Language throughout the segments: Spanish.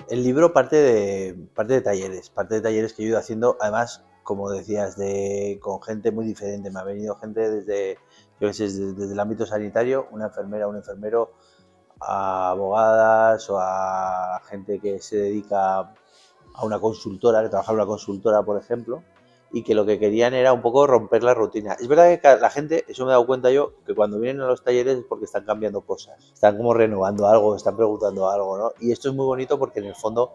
El libro parte de talleres que yo he ido haciendo, además, como decías, con gente muy diferente. Me ha venido gente desde, yo qué sé, desde el ámbito sanitario, una enfermera, un enfermero, a abogadas o a gente que se dedica a una consultora, que trabaja en una consultora, por ejemplo, y que lo que querían era un poco romper la rutina. Es verdad que la gente, eso me he dado cuenta yo, que cuando vienen a los talleres es porque están cambiando cosas, están como renovando algo, están preguntando algo, ¿no? Y esto es muy bonito porque en el fondo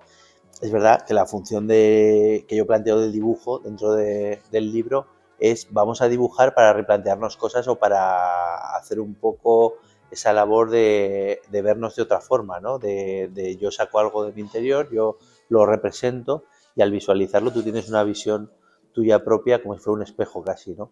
es verdad que la función que yo planteo del dibujo dentro del libro es vamos a dibujar para replantearnos cosas o para hacer un poco esa labor de vernos de otra forma, ¿no? De yo saco algo de mi interior, yo lo represento y al visualizarlo tú tienes una visión tuya propia como si fuera un espejo casi, ¿no?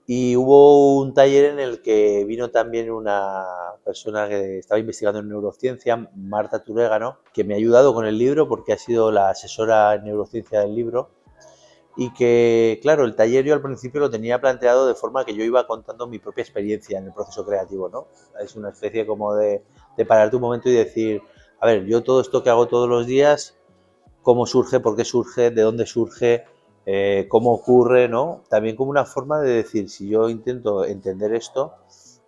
Y hubo un taller en el que vino también una persona que estaba investigando en neurociencia, Marta Turégano, que me ha ayudado con el libro porque ha sido la asesora en neurociencia del libro. Y que, claro, el taller yo al principio lo tenía planteado de forma que yo iba contando mi propia experiencia en el proceso creativo, ¿no? Es una especie como de pararte un momento y decir, a ver, yo todo esto que hago todos los días, cómo surge, por qué surge, de dónde surge, cómo ocurre, ¿no? También como una forma de decir, si yo intento entender esto,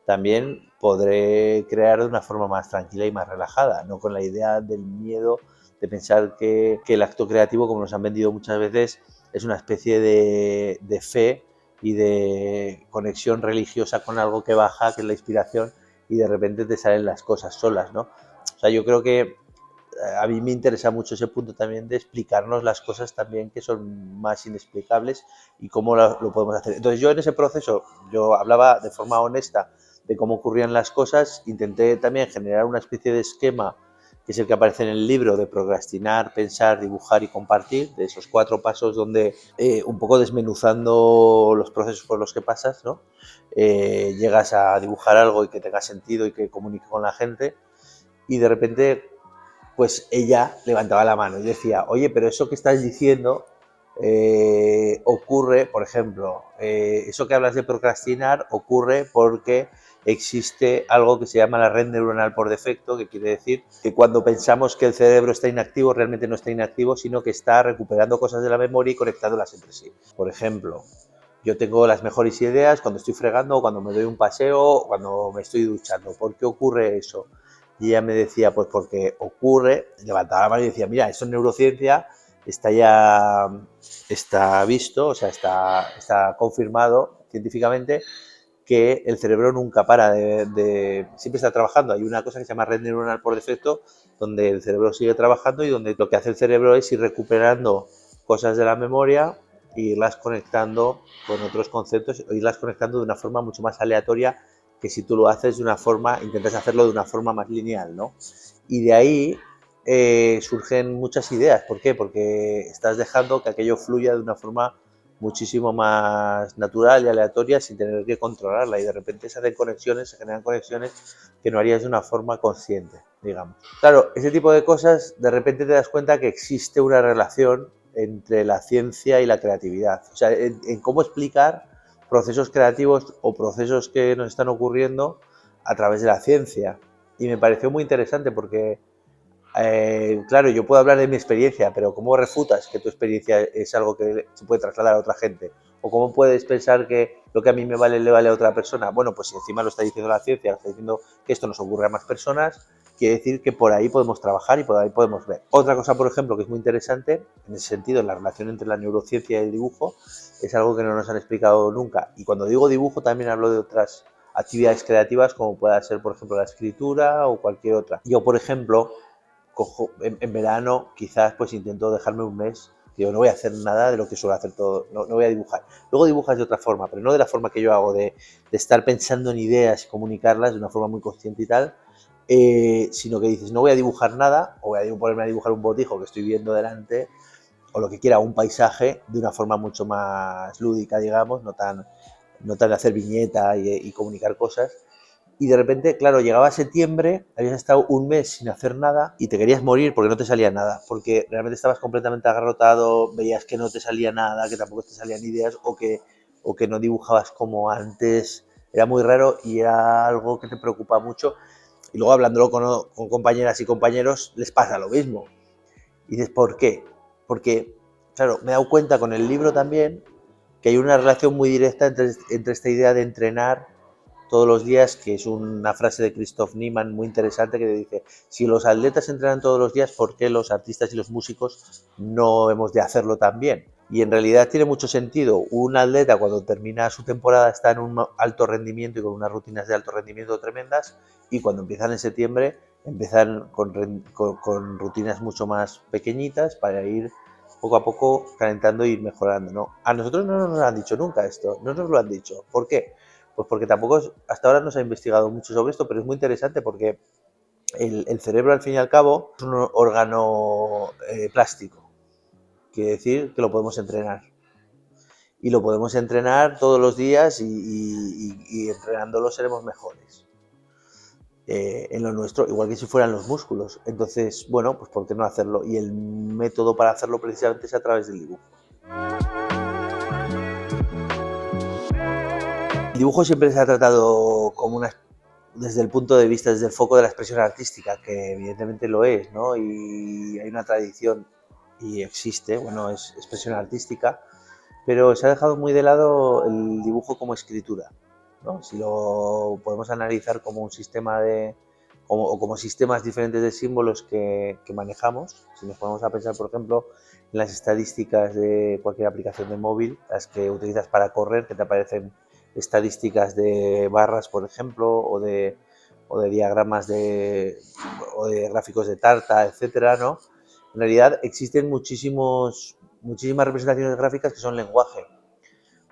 también podré crear de una forma más tranquila y más relajada, no con la idea del miedo de pensar que el acto creativo, como nos han vendido muchas veces, es una especie de fe y de conexión religiosa con algo que baja, que es la inspiración, y de repente te salen las cosas solas, ¿no? O sea, yo creo que a mí me interesa mucho ese punto también de explicarnos las cosas también que son más inexplicables y cómo lo podemos hacer. Entonces yo en ese proceso, yo hablaba de forma honesta de cómo ocurrían las cosas, intenté también generar una especie de esquema que es el que aparece en el libro de procrastinar, pensar, dibujar y compartir, de esos 4 pasos donde un poco desmenuzando los procesos por los que pasas, ¿no? Llegas a dibujar algo y que tenga sentido y que comunique con la gente y de repente pues ella levantaba la mano y decía, oye, pero eso que estás diciendo ocurre, por ejemplo, eso que hablas de procrastinar ocurre porque existe algo que se llama la red neuronal por defecto, que quiere decir que cuando pensamos que el cerebro está inactivo, realmente no está inactivo, sino que está recuperando cosas de la memoria y conectándolas entre sí. Por ejemplo, yo tengo las mejores ideas cuando estoy fregando, cuando me doy un paseo, cuando me estoy duchando. ¿Por qué ocurre eso? Y ella me decía, pues porque ocurre, levantaba la mano y decía, mira, eso en neurociencia está ya, está visto, o sea, está confirmado científicamente que el cerebro nunca para siempre está trabajando. Hay una cosa que se llama red neuronal por defecto, donde el cerebro sigue trabajando y donde lo que hace el cerebro es ir recuperando cosas de la memoria e irlas conectando con otros conceptos, o irlas conectando de una forma mucho más aleatoria que si tú lo haces de una forma, intentas hacerlo de una forma más lineal, ¿no? Y de ahí surgen muchas ideas. ¿Por qué? Porque estás dejando que aquello fluya de una forma muchísimo más natural y aleatoria sin tener que controlarla y de repente se hacen conexiones, se generan conexiones que no harías de una forma consciente, digamos. Claro, ese tipo de cosas de repente te das cuenta que existe una relación entre la ciencia y la creatividad. O sea, en cómo explicar procesos creativos o procesos que nos están ocurriendo a través de la ciencia. Y me pareció muy interesante porque claro, yo puedo hablar de mi experiencia, pero ¿cómo refutas que tu experiencia es algo que se puede trasladar a otra gente? ¿O cómo puedes pensar que lo que a mí me vale le vale a otra persona? Bueno, pues si encima lo está diciendo la ciencia, está diciendo que esto nos ocurre a más personas, quiere decir que por ahí podemos trabajar y por ahí podemos ver. Otra cosa, por ejemplo, que es muy interesante, en ese sentido, en la relación entre la neurociencia y el dibujo, es algo que no nos han explicado nunca. Y cuando digo dibujo también hablo de otras actividades creativas como pueda ser, por ejemplo, la escritura o cualquier otra. Yo, por ejemplo, cojo en verano, quizás pues intento dejarme un mes, digo, no voy a hacer nada de lo que suelo hacer todo, no voy a dibujar. Luego dibujas de otra forma, pero no de la forma que yo hago, de estar pensando en ideas y comunicarlas de una forma muy consciente y tal, sino que dices, no voy a dibujar nada, o voy a ponerme a dibujar un botijo que estoy viendo delante, o lo que quiera, un paisaje, de una forma mucho más lúdica, digamos, no tan hacer viñeta y comunicar cosas. Y de repente, claro, llegaba septiembre, habías estado un mes sin hacer nada y te querías morir porque no te salía nada, porque realmente estabas completamente agarrotado, veías que no te salía nada, que tampoco te salían ideas o que no dibujabas como antes. Era muy raro y era algo que te preocupa mucho. Y luego hablándolo con compañeras y compañeros les pasa lo mismo. Y dices, ¿por qué? Porque, claro, me he dado cuenta con el libro también que hay una relación muy directa entre esta idea de entrenar todos los días, que es una frase de Christoph Niemann muy interesante que dice, si los atletas entrenan todos los días, ¿por qué los artistas y los músicos no hemos de hacerlo también? Y en realidad tiene mucho sentido. Un atleta cuando termina su temporada está en un alto rendimiento y con unas rutinas de alto rendimiento tremendas, y cuando empiezan en septiembre empiezan con rutinas mucho más pequeñitas para ir poco a poco calentando y mejorando, ¿no? A nosotros no nos lo han dicho nunca esto, no nos lo han dicho. ¿Por qué? Pues porque tampoco hasta ahora no se ha investigado mucho sobre esto, pero es muy interesante porque el cerebro, al fin y al cabo, es un órgano plástico. Quiere decir que lo podemos entrenar. Y lo podemos entrenar todos los días y entrenándolo seremos mejores. En lo nuestro, igual que si fueran los músculos. Entonces, bueno, pues ¿por qué no hacerlo? Y el método para hacerlo precisamente es a través del dibujo. El dibujo siempre se ha tratado como desde el punto de vista, desde el foco de la expresión artística, que evidentemente lo es, ¿no? Y hay una tradición y existe, bueno, es expresión artística, pero se ha dejado muy de lado el dibujo como escritura, ¿no? Si lo podemos analizar como un sistema como sistemas diferentes de símbolos que manejamos, si nos ponemos a pensar, por ejemplo, en las estadísticas de cualquier aplicación de móvil, las que utilizas para correr, que te aparecen estadísticas de barras, por ejemplo, o de diagramas o de gráficos de tarta, etcétera, ¿no? En realidad existen muchísimas representaciones gráficas que son lenguaje.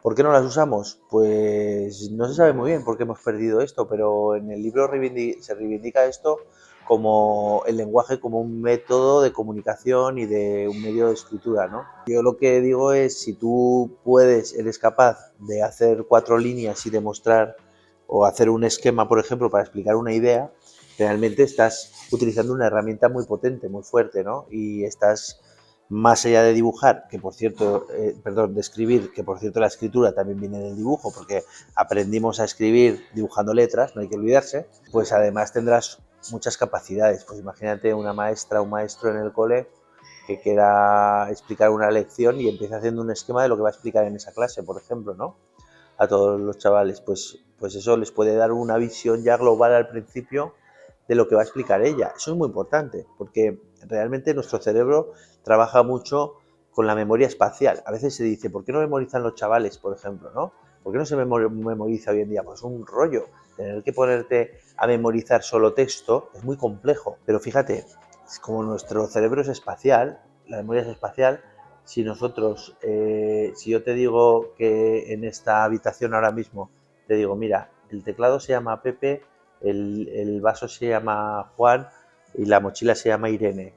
¿Por qué no las usamos? Pues no se sabe muy bien por qué hemos perdido esto, pero en el libro se reivindica esto como el lenguaje como un método de comunicación y de un medio de escritura, ¿no? Yo lo que digo es, si tú eres capaz de hacer 4 líneas y demostrar, o hacer un esquema, por ejemplo, para explicar una idea, realmente estás utilizando una herramienta muy potente, muy fuerte, ¿no? Y estás, más allá de dibujar, que por cierto, de escribir, que por cierto la escritura también viene del dibujo, porque aprendimos a escribir dibujando letras, no hay que olvidarse, pues además tendrás muchas capacidades. Pues imagínate una maestra o un maestro en el cole que quiera explicar una lección y empieza haciendo un esquema de lo que va a explicar en esa clase, por ejemplo, ¿no? A todos los chavales, pues eso les puede dar una visión ya global al principio de lo que va a explicar ella. Eso es muy importante, porque realmente nuestro cerebro trabaja mucho con la memoria espacial. A veces se dice, ¿por qué no memorizan los chavales, por ejemplo, no? ¿Por qué no se memoriza hoy en día? Pues es un rollo. Tener que ponerte a memorizar solo texto es muy complejo. Pero fíjate, como nuestro cerebro es espacial, la memoria es espacial, si yo te digo que en esta habitación ahora mismo, te digo, mira, el teclado se llama Pepe, el vaso se llama Juan y la mochila se llama Irene.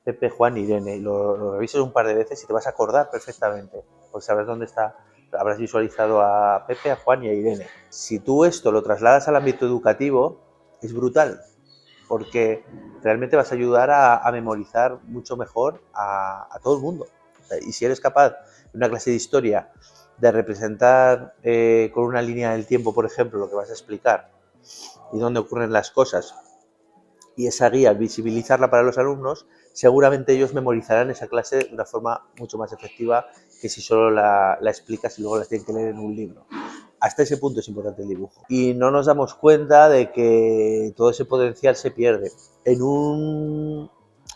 Pepe, Juan, Irene. Y lo revisas un par de veces y te vas a acordar perfectamente, porque sabrás dónde está, habrás visualizado a Pepe, a Juan y a Irene. Si tú esto lo trasladas al ámbito educativo, es brutal, porque realmente vas a ayudar a memorizar mucho mejor a todo el mundo. Y si eres capaz, en una clase de historia, de representar con una línea del tiempo, por ejemplo, lo que vas a explicar y dónde ocurren las cosas, y esa guía, visibilizarla para los alumnos, seguramente ellos memorizarán esa clase de una forma mucho más efectiva que si solo la explicas y luego la tienen que leer en un libro. Hasta ese punto es importante el dibujo. Y no nos damos cuenta de que todo ese potencial se pierde. En un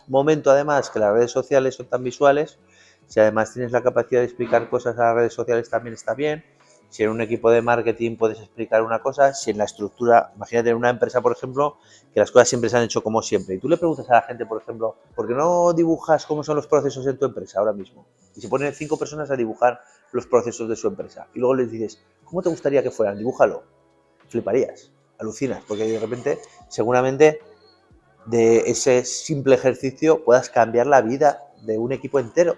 momento, además, que las redes sociales son tan visuales, si además tienes la capacidad de explicar cosas a las redes sociales también está bien. Si en un equipo de marketing puedes explicar una cosa, si en la estructura, imagínate en una empresa, por ejemplo, que las cosas siempre se han hecho como siempre. Y tú le preguntas a la gente, por ejemplo, ¿por qué no dibujas cómo son los procesos en tu empresa ahora mismo? Y se ponen 5 personas a dibujar los procesos de su empresa. Y luego les dices, ¿cómo te gustaría que fueran? Dibújalo. Fliparías, alucinas, porque de repente, seguramente, de ese simple ejercicio puedas cambiar la vida de un equipo entero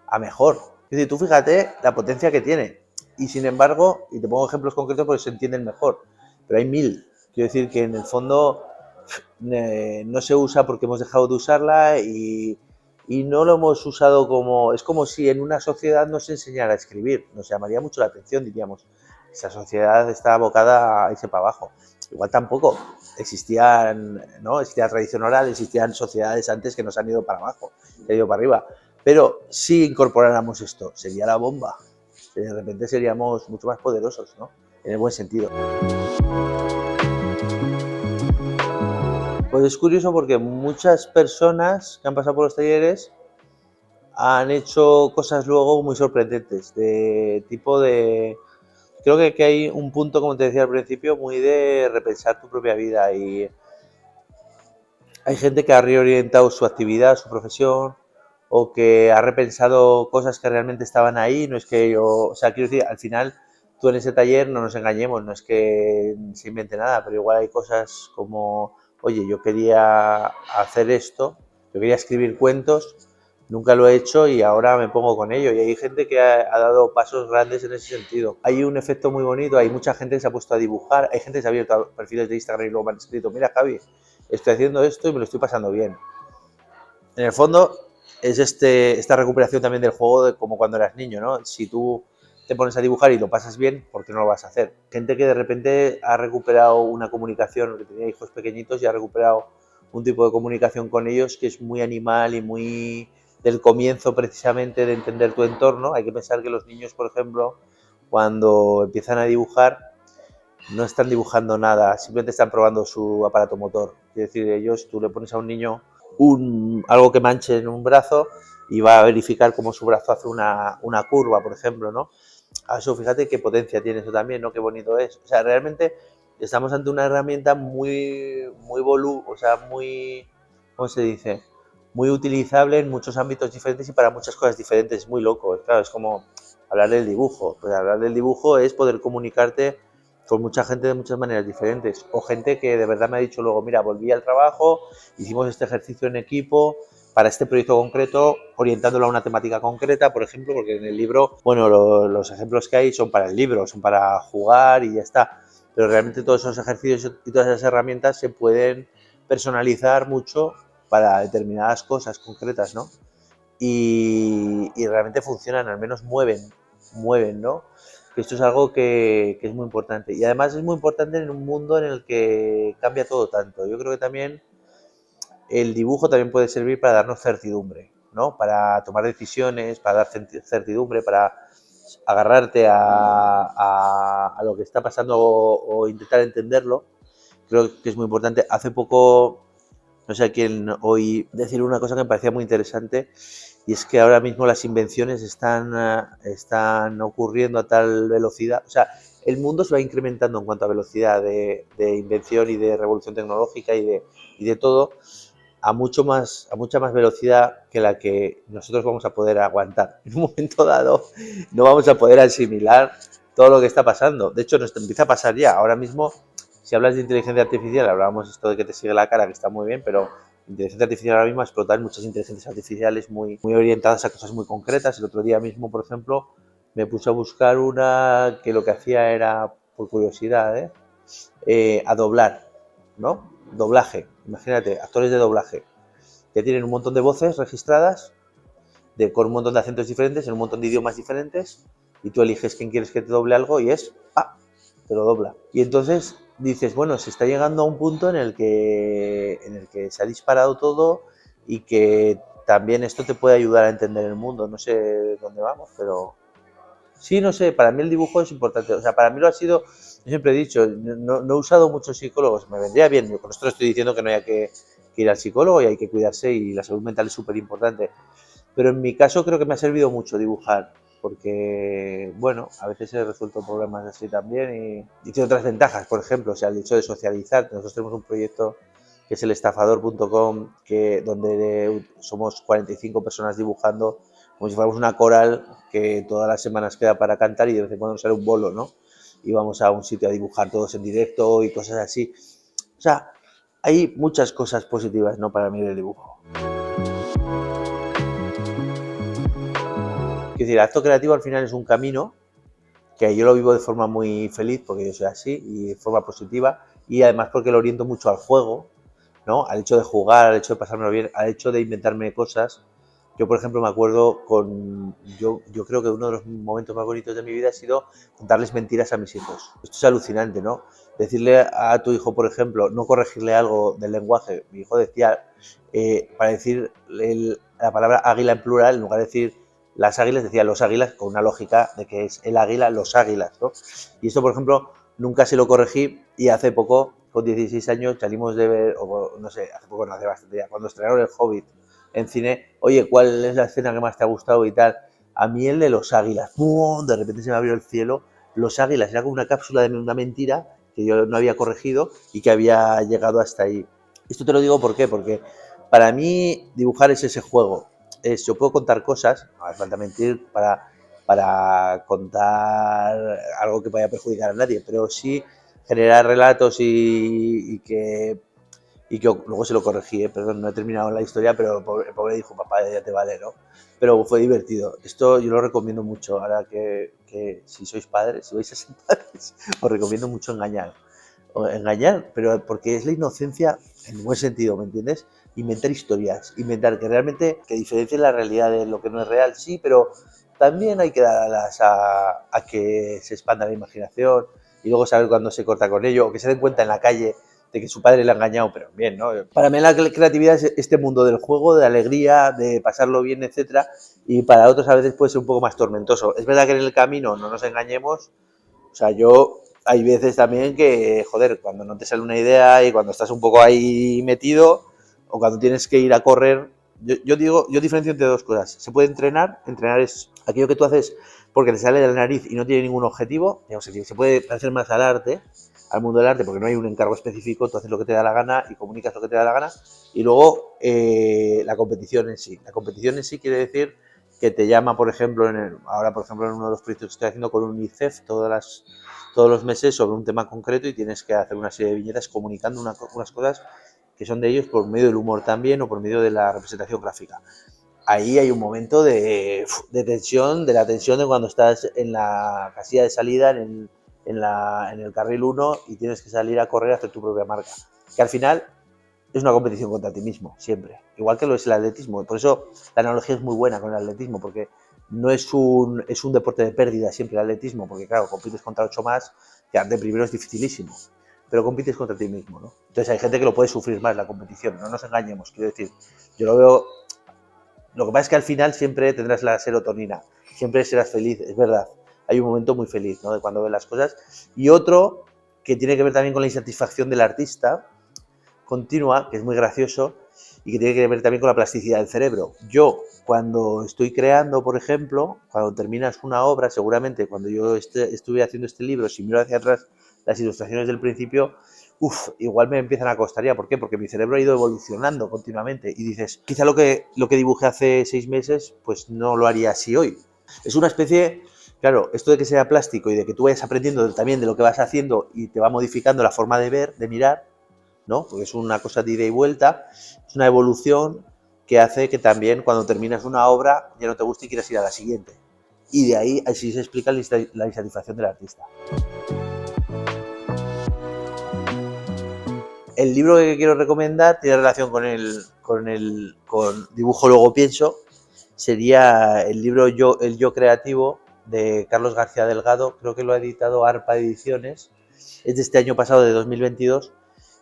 a mejor. Es decir, tú fíjate la potencia que tiene. Y sin embargo, y te pongo ejemplos concretos porque se entienden mejor, pero hay 1000. Quiero decir que en el fondo no se usa porque hemos dejado de usarla y no lo hemos usado como... Es como si en una sociedad nos enseñara a escribir. Nos llamaría mucho la atención, diríamos. Esa sociedad está abocada a irse para abajo. igual tampoco. Existía la tradición oral, existían sociedades antes que nos han ido para abajo, que han ido para arriba. Pero si incorporáramos esto, sería la bomba. De repente seríamos mucho más poderosos, ¿no? En el buen sentido. Pues es curioso porque muchas personas que han pasado por los talleres han hecho cosas luego muy sorprendentes, creo que hay un punto, como te decía al principio, muy de repensar tu propia vida, y hay gente que ha reorientado su actividad, su profesión, o que ha repensado cosas que realmente estaban ahí. No es que quiero decir, al final tú en ese taller, no nos engañemos, no es que se invente nada, pero igual hay cosas como, oye, yo quería hacer esto, yo quería escribir cuentos, nunca lo he hecho y ahora me pongo con ello. Y hay gente que ha dado pasos grandes en ese sentido. Hay un efecto muy bonito, hay mucha gente que se ha puesto a dibujar, hay gente que se ha abierto a perfiles de Instagram y luego me han escrito, mira Javi, estoy haciendo esto y me lo estoy pasando bien. En el fondo es esta recuperación también del juego, de como cuando eras niño, ¿no? Si tú te pones a dibujar y lo pasas bien, ¿por qué no lo vas a hacer? Gente que de repente ha recuperado una comunicación, que tenía hijos pequeñitos y ha recuperado un tipo de comunicación con ellos que es muy animal y muy del comienzo precisamente de entender tu entorno. Hay que pensar que los niños, por ejemplo, cuando empiezan a dibujar, no están dibujando nada, simplemente están probando su aparato motor. Es decir, tú le pones a un niño algo que manche en un brazo y va a verificar cómo su brazo hace una curva, por ejemplo, ¿no? Eso, fíjate qué potencia tiene eso también, ¿no? Qué bonito es. O sea, realmente estamos ante una herramienta muy, ¿cómo se dice? Muy utilizable en muchos ámbitos diferentes y para muchas cosas diferentes. Es muy loco. Claro, es como hablar del dibujo. Pues hablar del dibujo es poder comunicarte con mucha gente de muchas maneras diferentes, o gente que de verdad me ha dicho luego, mira, volví al trabajo, hicimos este ejercicio en equipo para este proyecto concreto, orientándolo a una temática concreta, por ejemplo, porque en el libro, bueno, los ejemplos que hay son para el libro, son para jugar y ya está, pero realmente todos esos ejercicios y todas esas herramientas se pueden personalizar mucho para determinadas cosas concretas, ¿no? Y realmente funcionan, al menos mueven, ¿no? Esto es algo que es muy importante. Y además es muy importante en un mundo en el que cambia todo tanto. Yo creo que también el dibujo también puede servir para darnos certidumbre, ¿no? Para tomar decisiones, para dar certidumbre, para agarrarte a lo que está pasando o intentar entenderlo. Creo que es muy importante. Hace poco, no sé a quién oí decir una cosa que me parecía muy interesante, y es que ahora mismo las invenciones están ocurriendo a tal velocidad. O sea, el mundo se va incrementando en cuanto a velocidad de invención y de revolución tecnológica y de todo, a mucha más velocidad que la que nosotros vamos a poder aguantar. En un momento dado no vamos a poder asimilar todo lo que está pasando. De hecho, nos empieza a pasar ya. Ahora mismo, si hablas de inteligencia artificial, hablábamos esto de que te sigue la cara, que está muy bien, pero inteligencia artificial ahora mismo explotar muchas inteligencias artificiales muy orientadas a cosas muy concretas. El otro día mismo, por ejemplo, me puse a buscar una que lo que hacía era, por curiosidad, a doblar, ¿no? Doblaje. Imagínate, actores de doblaje que tienen un montón de voces registradas con un montón de acentos diferentes en un montón de idiomas diferentes, y tú eliges quién quieres que te doble algo y te lo dobla. Y entonces dices, bueno, se está llegando a un punto en el que se ha disparado todo, y que también esto te puede ayudar a entender el mundo. No sé dónde vamos, pero sí, no sé, para mí el dibujo es importante. O sea, para mí lo ha sido, yo siempre he dicho, no he usado muchos psicólogos, me vendría bien. Yo con esto estoy diciendo que no hay que ir al psicólogo y hay que cuidarse, y la salud mental es súper importante. Pero en mi caso creo que me ha servido mucho dibujar, porque, bueno, a veces he resuelto problemas así también, y tiene otras ventajas, por ejemplo, o sea, el hecho de socializar. Nosotros tenemos un proyecto que es el estafador.com, donde somos 45 personas dibujando como si fuéramos una coral que todas las semanas queda para cantar, y de vez en cuando sale un bolo, ¿no? Y vamos a un sitio a dibujar todos en directo y cosas así. O sea, hay muchas cosas positivas, ¿no?, para mí del dibujo. Es decir, el acto creativo al final es un camino que yo lo vivo de forma muy feliz, porque yo soy así, y de forma positiva, y además porque lo oriento mucho al juego, ¿no? Al hecho de jugar, al hecho de pasármelo bien, al hecho de inventarme cosas, Yo, por ejemplo, me acuerdo yo creo que uno de los momentos más bonitos de mi vida ha sido contarles mentiras a mis hijos. Esto es alucinante, ¿no? Decirle a tu hijo, por ejemplo, no corregirle algo del lenguaje. Mi hijo decía, para decir la palabra águila en plural, en lugar de decir las águilas, decía los águilas, con una lógica de que es el águila, los águilas, ¿no? Y esto, por ejemplo, nunca se lo corregí y hace poco, con 16 años, salimos de ver, o no sé, hace poco, no hace bastante ya, cuando estrenaron El Hobbit en cine, oye, ¿cuál es la escena que más te ha gustado y tal? A mí el de los águilas, ¡pum! De repente se me abrió el cielo, los águilas, era como una cápsula de una mentira que yo no había corregido y que había llegado hasta ahí. Esto te lo digo ¿por qué? Porque para mí dibujar es ese juego. Yo puedo contar cosas, no hace falta mentir para contar algo que vaya a perjudicar a nadie, pero sí generar relatos y que luego se lo corregí, perdón, no he terminado la historia, pero el pobre dijo, papá, ya te vale, ¿no? Pero fue divertido. Esto yo lo recomiendo mucho, ahora que si sois padres, si vais a ser padres, os recomiendo mucho engañar. O engañar, pero porque es la inocencia en buen sentido, ¿me entiendes? Inventar historias, inventar que realmente, que diferencien la realidad de lo que no es real, sí, pero también hay que darlas a que se expanda la imaginación y luego saber cuándo se corta con ello, o que se den cuenta en la calle de que su padre le ha engañado, pero bien, ¿no? Para mí la creatividad es este mundo del juego, de alegría, de pasarlo bien, etcétera, y para otros a veces puede ser un poco más tormentoso. Es verdad que en el camino no nos engañemos, o sea, hay veces también que, joder, cuando no te sale una idea y cuando estás un poco ahí metido, o cuando tienes que ir a correr, yo diferencio entre dos cosas. Se puede entrenar es aquello que tú haces porque te sale de la nariz y no tiene ningún objetivo, digamos, se puede parecer más al arte, al mundo del arte, porque no hay un encargo específico, tú haces lo que te da la gana y comunicas lo que te da la gana. Y luego la competición en sí. La competición en sí quiere decir que te llama, por ejemplo, ahora por ejemplo en uno de los proyectos que estoy haciendo con UNICEF todos los meses sobre un tema concreto y tienes que hacer una serie de viñetas comunicando unas cosas que son de ellos por medio del humor también o por medio de la representación gráfica. Ahí hay un momento de tensión, de la tensión de cuando estás en la casilla de salida, en el carril 1 y tienes que salir a correr a hacer tu propia marca. Que al final es una competición contra ti mismo, siempre. Igual que lo es el atletismo. Por eso la analogía es muy buena con el atletismo, porque no es un deporte de pérdida siempre el atletismo, porque claro, compites contra 8 más, que de primero es dificilísimo, pero compites contra ti mismo, ¿no? Entonces hay gente que lo puede sufrir más la competición, no nos engañemos, quiero decir, yo lo veo, lo que pasa es que al final siempre tendrás la serotonina, siempre serás feliz, es verdad, hay un momento muy feliz, ¿no? De cuando ves las cosas, y otro que tiene que ver también con la insatisfacción del artista, continua, que es muy gracioso y que tiene que ver también con la plasticidad del cerebro. Yo, cuando estoy creando, por ejemplo, cuando terminas una obra, seguramente cuando yo estuve haciendo este libro, si miro hacia atrás las ilustraciones del principio, igual me empiezan a costar ya. ¿Por qué? Porque mi cerebro ha ido evolucionando continuamente y dices, quizá lo que dibujé hace 6 meses, pues no lo haría así hoy. Es una especie, claro, esto de que sea plástico y de que tú vayas aprendiendo también de lo que vas haciendo y te va modificando la forma de ver, de mirar, ¿no? Porque es una cosa de ida y vuelta, es una evolución que hace que también cuando terminas una obra ya no te guste y quieras ir a la siguiente. Y de ahí así se explica la insatisfacción del artista. El libro que quiero recomendar tiene relación con Dibujo Luego Pienso. Sería el libro El Yo Creativo de Carlos García Delgado. Creo que lo ha editado ARPA Ediciones. Es de este año pasado, de 2022.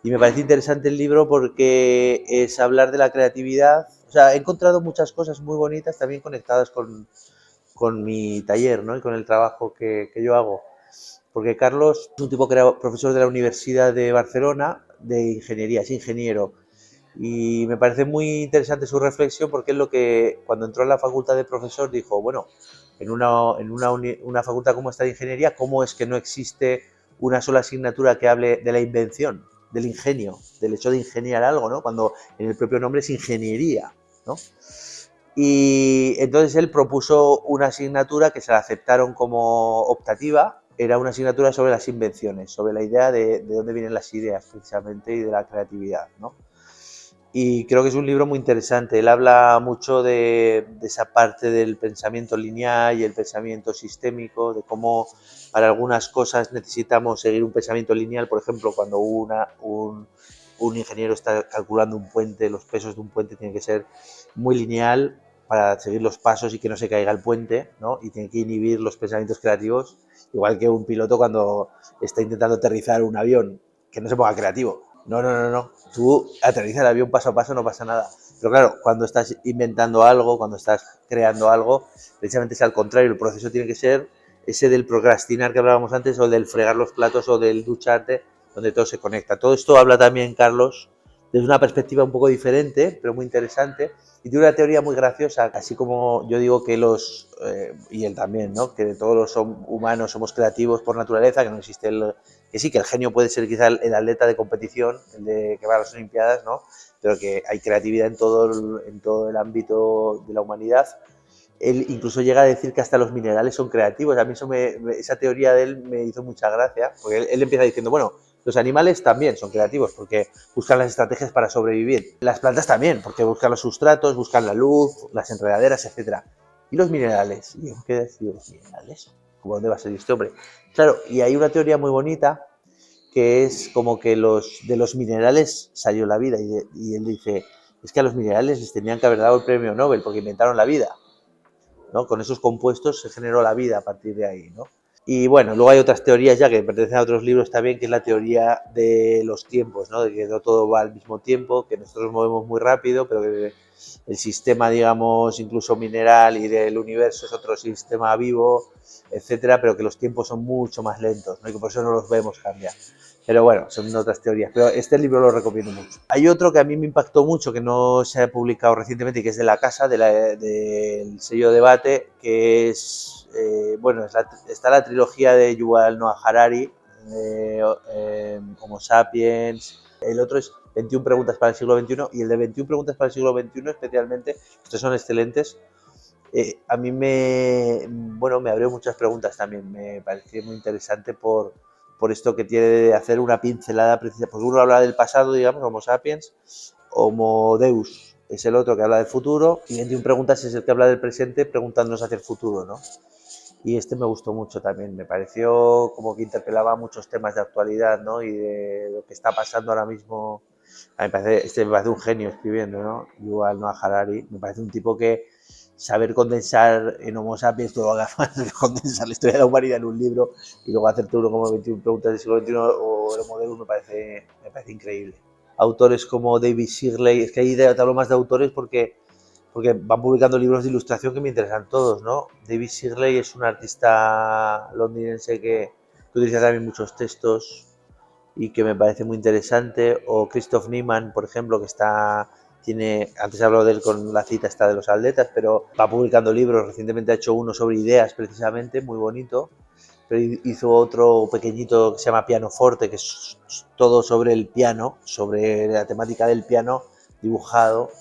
Y me parece interesante el libro porque es hablar de la creatividad. O sea, he encontrado muchas cosas muy bonitas también conectadas con mi taller, ¿no? Y con el trabajo que yo hago. Porque Carlos es un tipo que era profesor de la Universidad de Barcelona de ingeniería, es ingeniero. Y me parece muy interesante su reflexión porque es lo que cuando entró en la facultad de profesor dijo, bueno, una facultad como esta de ingeniería, ¿cómo es que no existe una sola asignatura que hable de la invención, del ingenio, del hecho de ingeniar algo, ¿no? Cuando en el propio nombre es ingeniería, ¿no? Y entonces él propuso una asignatura que se la aceptaron como optativa. Era una asignatura sobre las invenciones, sobre la idea de dónde vienen las ideas precisamente y de la creatividad, ¿no? Y creo que es un libro muy interesante. Él habla mucho de esa parte del pensamiento lineal y el pensamiento sistémico, de cómo para algunas cosas necesitamos seguir un pensamiento lineal. Por ejemplo, cuando un ingeniero está calculando un puente, los pesos de un puente tienen que ser muy lineal para seguir los pasos y que no se caiga el puente, ¿no? Y tiene que inhibir los pensamientos creativos, igual que un piloto cuando está intentando aterrizar un avión, que no se ponga creativo. No, no, no, no. Tú aterriza el avión paso a paso, no pasa nada. Pero claro, cuando estás inventando algo, cuando estás creando algo, precisamente es al contrario. El proceso tiene que ser ese del procrastinar que hablábamos antes, o del fregar los platos, o del ducharte, donde todo se conecta. Todo esto habla también Carlos desde una perspectiva un poco diferente, pero muy interesante, y tiene una teoría muy graciosa, así como yo digo que y él también, ¿no? Que todos los humanos somos creativos por naturaleza, que no existe que sí, que el genio puede ser quizá el atleta de competición, el de que va a las Olimpiadas, ¿no? Pero que hay creatividad en todo el ámbito de la humanidad. Él incluso llega a decir que hasta los minerales son creativos. A mí esa teoría de él me hizo mucha gracia, porque él empieza diciendo, bueno, los animales también son creativos porque buscan las estrategias para sobrevivir. Las plantas también, porque buscan los sustratos, buscan la luz, las enredaderas, etc. ¿Y los minerales? ¿Y yo qué decir los minerales? ¿Cómo dónde va a ser este hombre? Claro, y hay una teoría muy bonita que es como que de los minerales salió la vida. Y él dice, es que a los minerales les tenían que haber dado el premio Nobel porque inventaron la vida, ¿no? Con esos compuestos se generó la vida a partir de ahí, ¿no? Y bueno, luego hay otras teorías ya que pertenecen a otros libros también, que es la teoría de los tiempos, ¿no? De que no todo va al mismo tiempo, que nosotros nos movemos muy rápido, pero que el sistema, digamos, incluso mineral y del universo es otro sistema vivo, etcétera, pero que los tiempos son mucho más lentos, ¿no? Y que por eso no los vemos cambiar. Pero bueno, son otras teorías. Pero este libro lo recomiendo mucho. Hay otro que a mí me impactó mucho, que no se ha publicado recientemente, y que es de La Casa, del sello Debate, que es, bueno, está la trilogía de Yuval Noah Harari, Homo Sapiens. El otro es 21 preguntas para el siglo XXI, y el de 21 preguntas para el siglo XXI especialmente, estos son excelentes. A mí me abrió muchas preguntas también, me pareció muy interesante por esto que tiene de hacer una pincelada precisa, porque uno habla del pasado, digamos, Homo sapiens, Homo Deus es el otro que habla del futuro, y 21 preguntas es el que habla del presente preguntándonos hacia el futuro, ¿no? Y este me gustó mucho también, me pareció como que interpelaba muchos temas de actualidad, ¿no? Y de lo que está pasando ahora mismo. A mí me parece un genio escribiendo, ¿no? Yuval Noah Harari, me parece un tipo que saber condensar en Homo Sapiens todo lo que condensar la historia de la humanidad en un libro y luego hacerte uno como 21 preguntas del siglo XXI o el modelo me parece increíble. Autores como David Shirley, es que ahí te hablo más de autores porque van publicando libros de ilustración que me interesan todos, ¿no? David Shirley es un artista londinense que utiliza también muchos textos y que me parece muy interesante, o Christoph Niemann, por ejemplo, que antes he hablado de él con la cita esta de los atletas, pero va publicando libros, recientemente ha hecho uno sobre ideas precisamente, muy bonito, pero hizo otro pequeñito que se llama Pianoforte, que es todo sobre el piano, sobre la temática del piano dibujado.